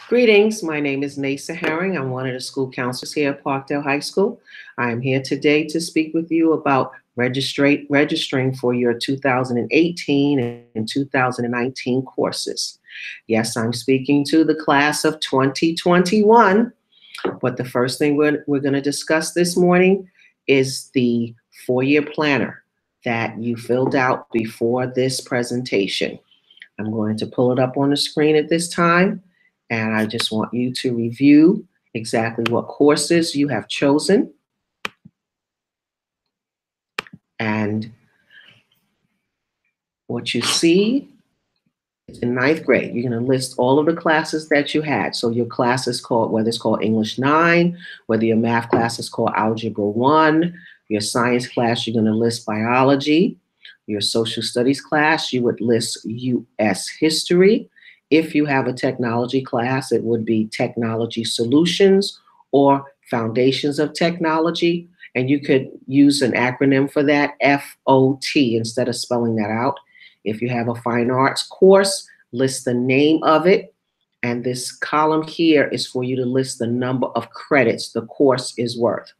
Greetings, my name is Nasa Herring. I'm one of the school counselors here at Parkdale High School. I am here today to speak with you about registering for your 2018 and 2019 courses. Yes, I'm speaking to the class of 2021, but the first thing we're going to discuss this morning is the four-year planner that you filled out before this presentation. I'm going to pull it up on the screen at this time. And I just want you to review exactly what courses you have chosen. And what you see is in ninth grade, you're going to list all of the classes that you had. So your class is called, whether it's called English 9, whether your math class is called Algebra 1, your science class, you're going to list biology. Your social studies class, you would list U.S. history. If you have a technology class, it would be technology solutions or foundations of technology. And you could use an acronym for that, FOT, instead of spelling that out. If you have a fine arts course, list the name of it. And this column here is for you to list the number of credits the course is worth.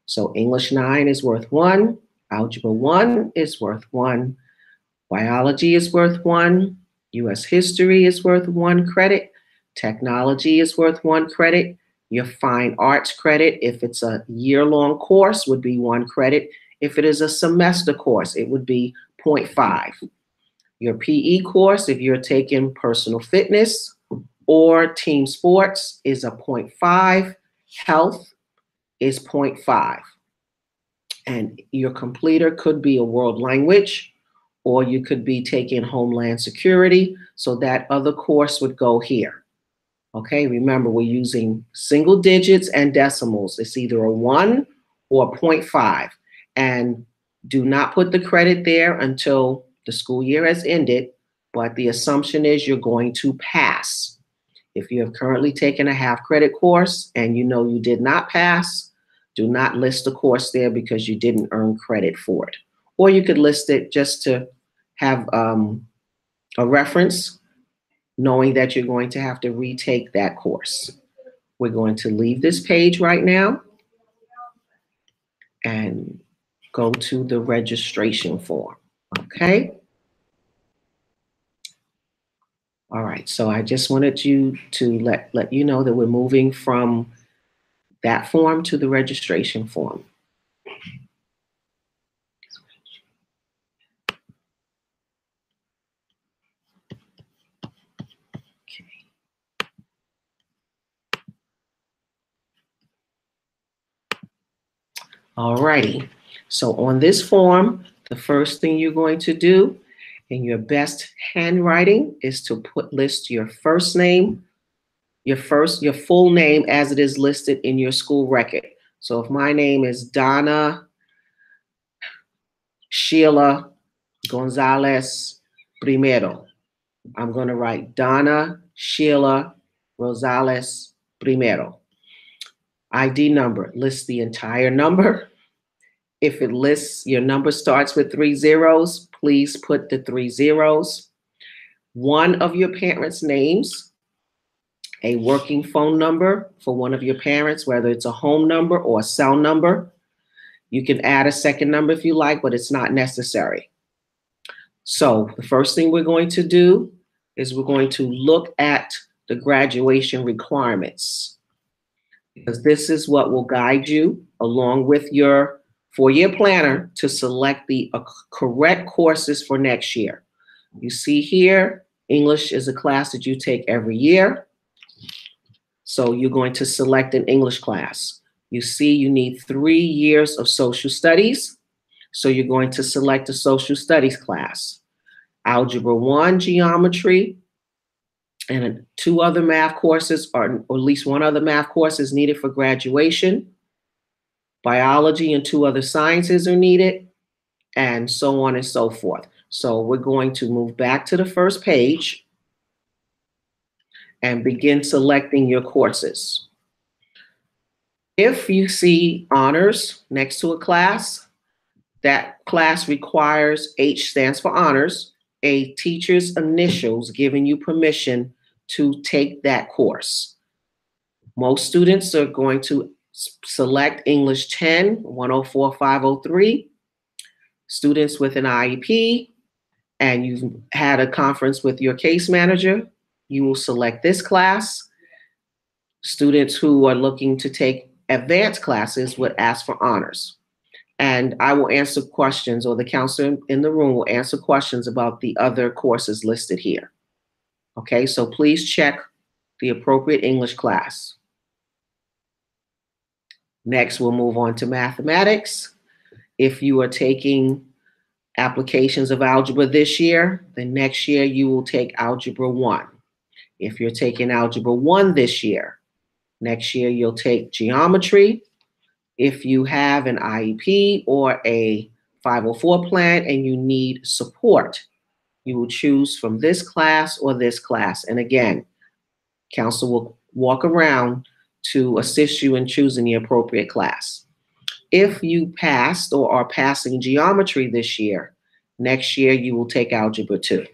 So English 9 is worth 1. Algebra 1 is worth 1. Biology is worth 1. U.S. history is worth 1 credit. Technology is worth 1 credit. Your fine arts credit, if it's a year-long course, would be 1 credit. If it is a semester course, it would be 0.5. Your PE course, if you're taking personal fitness or team sports, is a 0.5. Health is 0.5. And your completer could be a world language, or you could be taking Homeland Security, so that other course would go here. Okay, remember we're using single digits and decimals. It's either a 1 or a 0.5. And do not put the credit there until the school year has ended, but the assumption is you're going to pass. If you have currently taken a half credit course and you know you did not pass, do not list the course there because you didn't earn credit for it. Or you could list it just to have a reference, knowing that you're going to have to retake that course. We're going to leave this page right now and go to the registration form, okay? All right, so I just wanted you to let you know that we're moving from that form to the registration form. All righty, so on this form, the first thing you're going to do in your best handwriting is to list your first name, your full name as it is listed in your school record. So if my name is Donna Sheila Gonzalez Primero, I'm going to write Donna Sheila Rosales Primero. ID number, list the entire number. If it lists your number starts with 3 zeros, please put the 3 zeros. One of your parents' names, a working phone number for one of your parents, whether it's a home number or a cell number. You can add a second number if you like, but it's not necessary. So the first thing we're going to do is we're going to look at the graduation requirements, because this is what will guide you along with your four-year planner to select the correct courses for next year. You see here, English is a class that you take every year. So you're going to select an English class. You see you need 3 years of social studies. So you're going to select a social studies class. Algebra 1, geometry, and 2 other math courses, or at least 1 other math course is needed for graduation. Biology and 2 other sciences are needed, and so on and so forth. So we're going to move back to the first page and begin selecting your courses. If you see honors next to a class, that class requires, H stands for honors, a teacher's initials giving you permission to take that course. Most students are going to select English 10, 104, 503. Students with an IEP, and you've had a conference with your case manager, you will select this class. Students who are looking to take advanced classes would ask for honors. And I will answer questions, or the counselor in the room will answer questions about the other courses listed here. Okay, so please check the appropriate English class. Next, we'll move on to mathematics. If you are taking applications of algebra this year, then next year you will take algebra 1. If you're taking algebra 1 this year, next year you'll take geometry. If you have an IEP or a 504 plan and you need support, you will choose from this class or this class. And again, counsel will walk around to assist you in choosing the appropriate class. If you passed or are passing geometry this year, next year you will take algebra 2.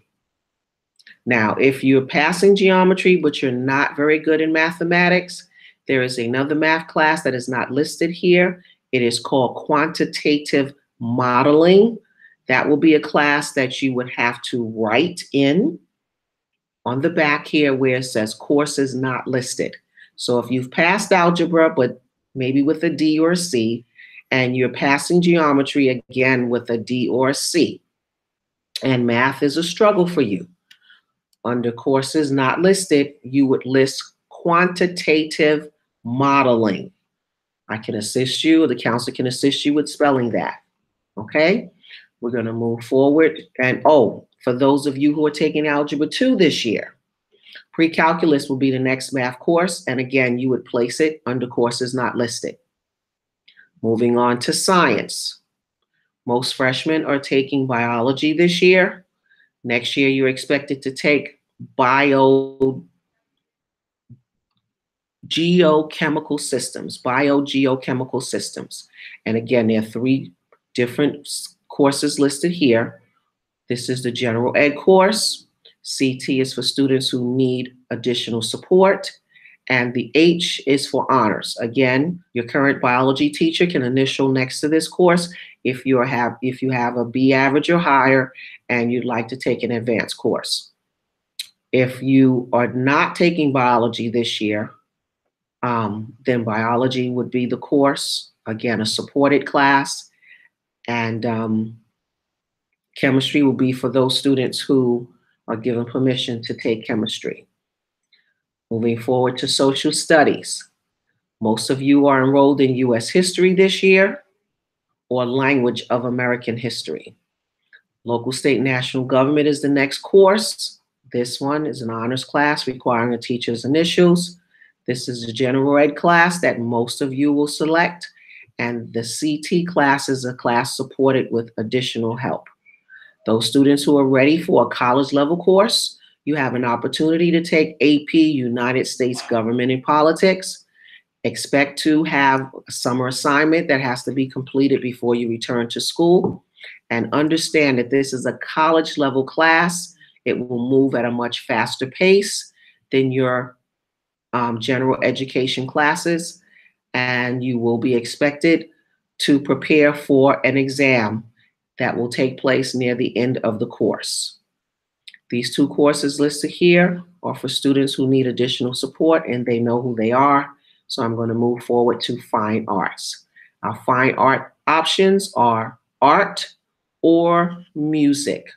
Now, if you're passing geometry but you're not very good in mathematics, there is another math class that is not listed here. It is called quantitative modeling. That will be a class that you would have to write in on the back here where it says courses not listed. So if you've passed algebra, but maybe with a D or a C, and you're passing geometry again with a D or a C, and math is a struggle for you, under courses not listed, you would list quantitative modeling. I can assist you, the counselor can assist you with spelling that. Okay? We're going to move forward. And for those of you who are taking Algebra 2 this year, pre-calculus will be the next math course. And again, you would place it under courses not listed. Moving on to science. Most freshmen are taking biology this year. Next year, you're expected to take biogeochemical systems. And again, there are 3 different courses listed here. This is the general ed course. CT is for students who need additional support. And the H is for honors. Again, your current biology teacher can initial next to this course if you have a B average or higher and you'd like to take an advanced course. If you are not taking biology this year, then biology would be the course. Again, a supported class. And chemistry will be for those students who are given permission to take chemistry. Moving forward to social studies. Most of you are enrolled in U.S. history this year or language of American history. Local, state, national government is the next course. This one is an honors class requiring a teacher's initials. This is a general ed class that most of you will select. And the CT class is a class supported with additional help. Those students who are ready for a college level course, you have an opportunity to take AP United States Government and Politics. Expect to have a summer assignment that has to be completed before you return to school. And understand that this is a college level class. It will move at a much faster pace than your general education classes. And you will be expected to prepare for an exam that will take place near the end of the course. These 2 courses listed here are for students who need additional support and they know who they are. So I'm going to move forward to fine arts. Our fine art options are art or music.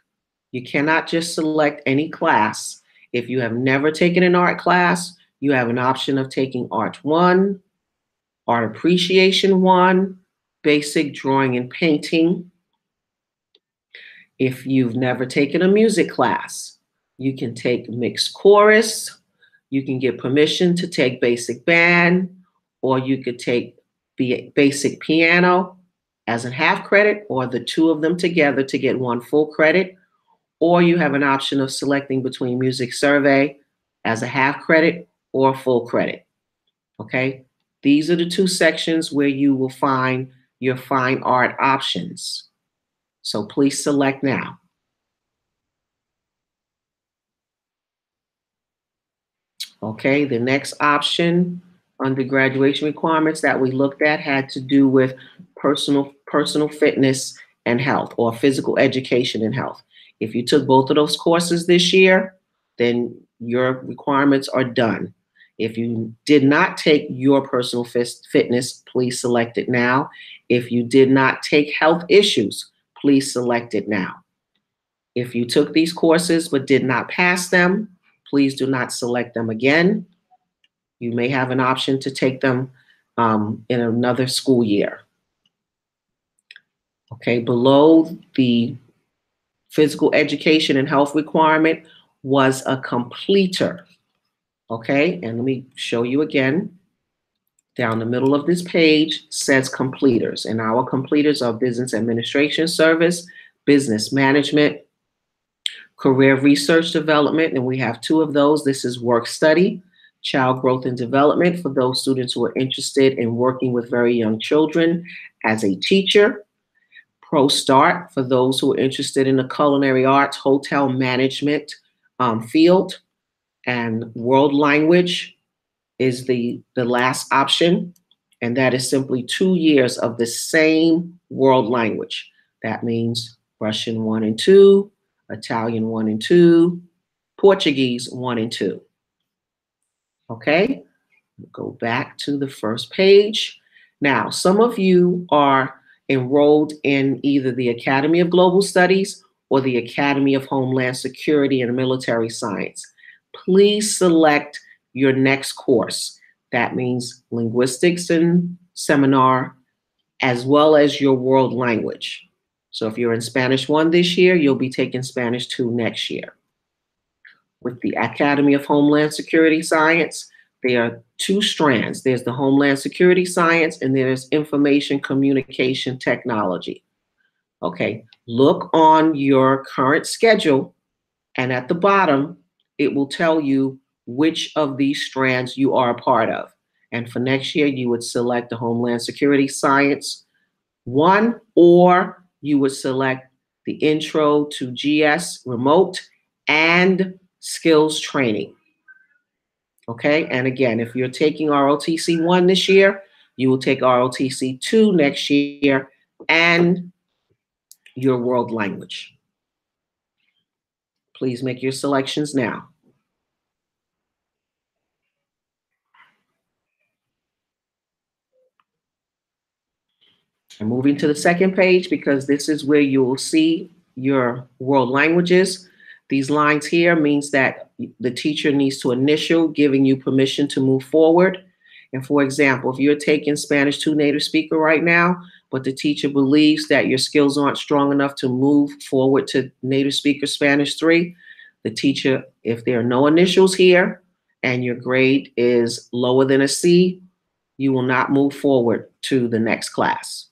You cannot just select any class. If you have never taken an art class, you have an option of taking Art 1, Art Appreciation 1, Basic Drawing and Painting. If you've never taken a music class, you can take mixed chorus, you can get permission to take basic band, or you could take basic piano as a half credit, or the 2 of them together to get 1 full credit, or you have an option of selecting between music survey as a half credit or full credit. Okay, these are the 2 sections where you will find your fine art options. So please select now. Okay, the next option under graduation requirements that we looked at had to do with personal fitness and health, or physical education and health. If you took both of those courses this year, then your requirements are done. If you did not take your personal fitness, please select it now. If you did not take health issues, please select it now. If you took these courses but did not pass them, please do not select them again. You may have an option to take them in another school year. Okay, below the physical education and health requirement was a completer. Okay, and let me show you again. Down the middle of this page says completers, and our completers are business administration service, business management, career research development, and we have two of those. This is work study, child growth and development for those students who are interested in working with very young children as a teacher. Pro Start for those who are interested in the culinary arts, hotel management field. And world language is the last option. And that is simply 2 years of the same world language. That means Russian 1 and 2, Italian 1 and 2, Portuguese 1 and 2. Okay, go back to the first page. Now, some of you are enrolled in either the Academy of Global Studies or the Academy of Homeland Security and Military Science. Please select your next course. That means linguistics and seminar, as well as your world language. So if you're in Spanish 1 this year, you'll be taking Spanish 2 next year. With the Academy of Homeland Security Science, there are 2 strands. There's the Homeland Security Science, and there's Information Communication Technology. Okay, look on your current schedule, and at the bottom, it will tell you which of these strands you are a part of. And for next year, you would select the Homeland Security Science 1, or you would select the Intro to GS Remote and Skills Training. Okay, and again, if you're taking ROTC 1 this year, you will take ROTC 2 next year and your world language. Please make your selections now. I'm moving to the second page because this is where you will see your world languages. These lines here means that the teacher needs to initial, giving you permission to move forward. And for example, if you're taking Spanish 2 native speaker right now, but the teacher believes that your skills aren't strong enough to move forward to native speaker Spanish 3, the teacher, if there are no initials here and your grade is lower than a C, you will not move forward to the next class.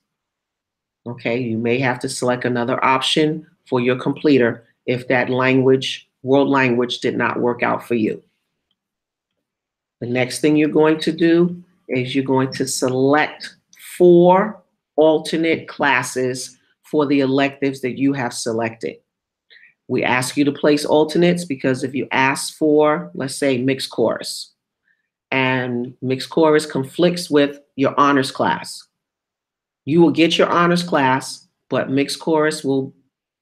Okay, you may have to select another option for your completer if that language, world language, did not work out for you. The next thing you're going to do is you're going to select 4 alternate classes for the electives that you have selected. We ask you to place alternates because if you ask for, let's say, mixed chorus, and mixed chorus conflicts with your honors class, you will get your honors class, but mixed chorus will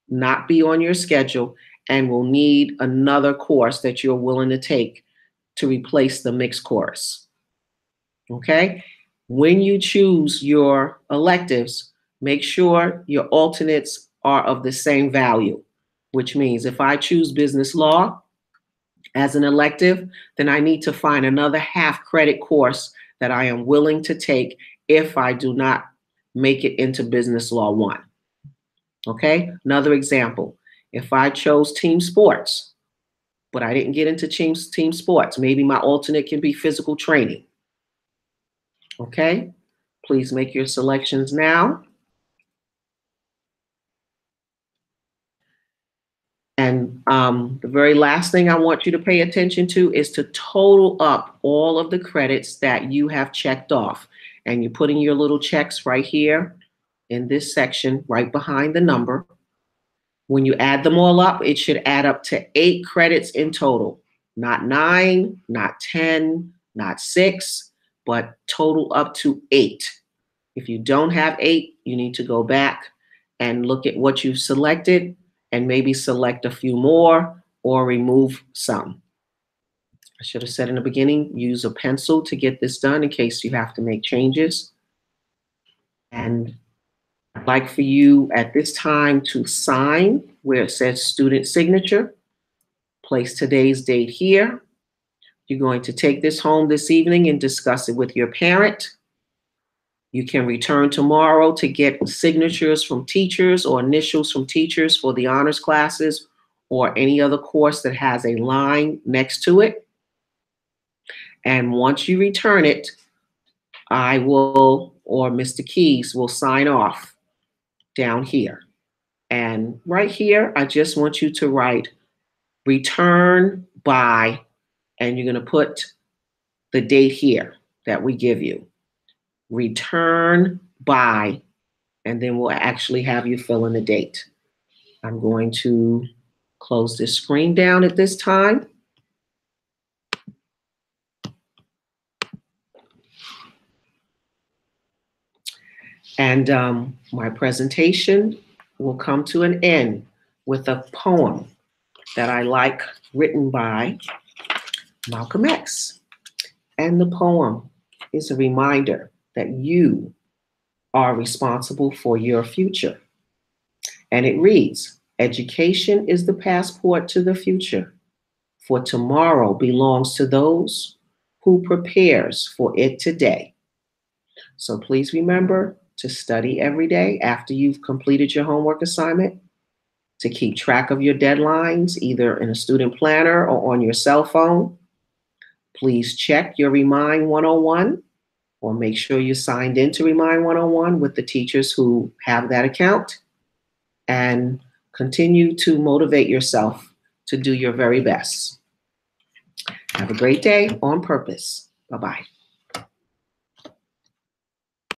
not be on your schedule and will need another course that you're willing to take to replace the mixed chorus. Okay? When you choose your electives, make sure your alternates are of the same value, which means if I choose business law as an elective, then I need to find another half credit course that I am willing to take if I do not make it into business law 1. Okay, another example. If I chose team sports, but I didn't get into team sports, maybe my alternate can be physical training. Okay, please make your selections now. And the very last thing I want you to pay attention to is to total up all of the credits that you have checked off. And you're putting your little checks right here in this section, right behind the number. When you add them all up, it should add up to 8 credits in total. Not 9, not 10, not 6, but total up to 8. If you don't have 8, you need to go back and look at what you've selected and maybe select a few more or remove some. I should have said in the beginning, use a pencil to get this done in case you have to make changes. And I'd like for you at this time to sign where it says student signature. Place today's date here. You're going to take this home this evening and discuss it with your parent. You can return tomorrow to get signatures from teachers or initials from teachers for the honors classes or any other course that has a line next to it. And once you return it, I will, or Mr. Keys will sign off down here. And right here, I just want you to write return by, and you're going to put the date here that we give you. Return by, and then we'll actually have you fill in the date. I'm going to close this screen down at this time. And my presentation will come to an end with a poem that I like written by Malcolm X. And the poem is a reminder that you are responsible for your future. And it reads, education is the passport to the future, for tomorrow belongs to those who prepares for it today. So please remember to study every day after you've completed your homework assignment, to keep track of your deadlines, either in a student planner or on your cell phone. Please check your Remind 101 or make sure you're signed into Remind 101 with the teachers who have that account, and continue to motivate yourself to do your very best. Have a great day on purpose. Bye-bye.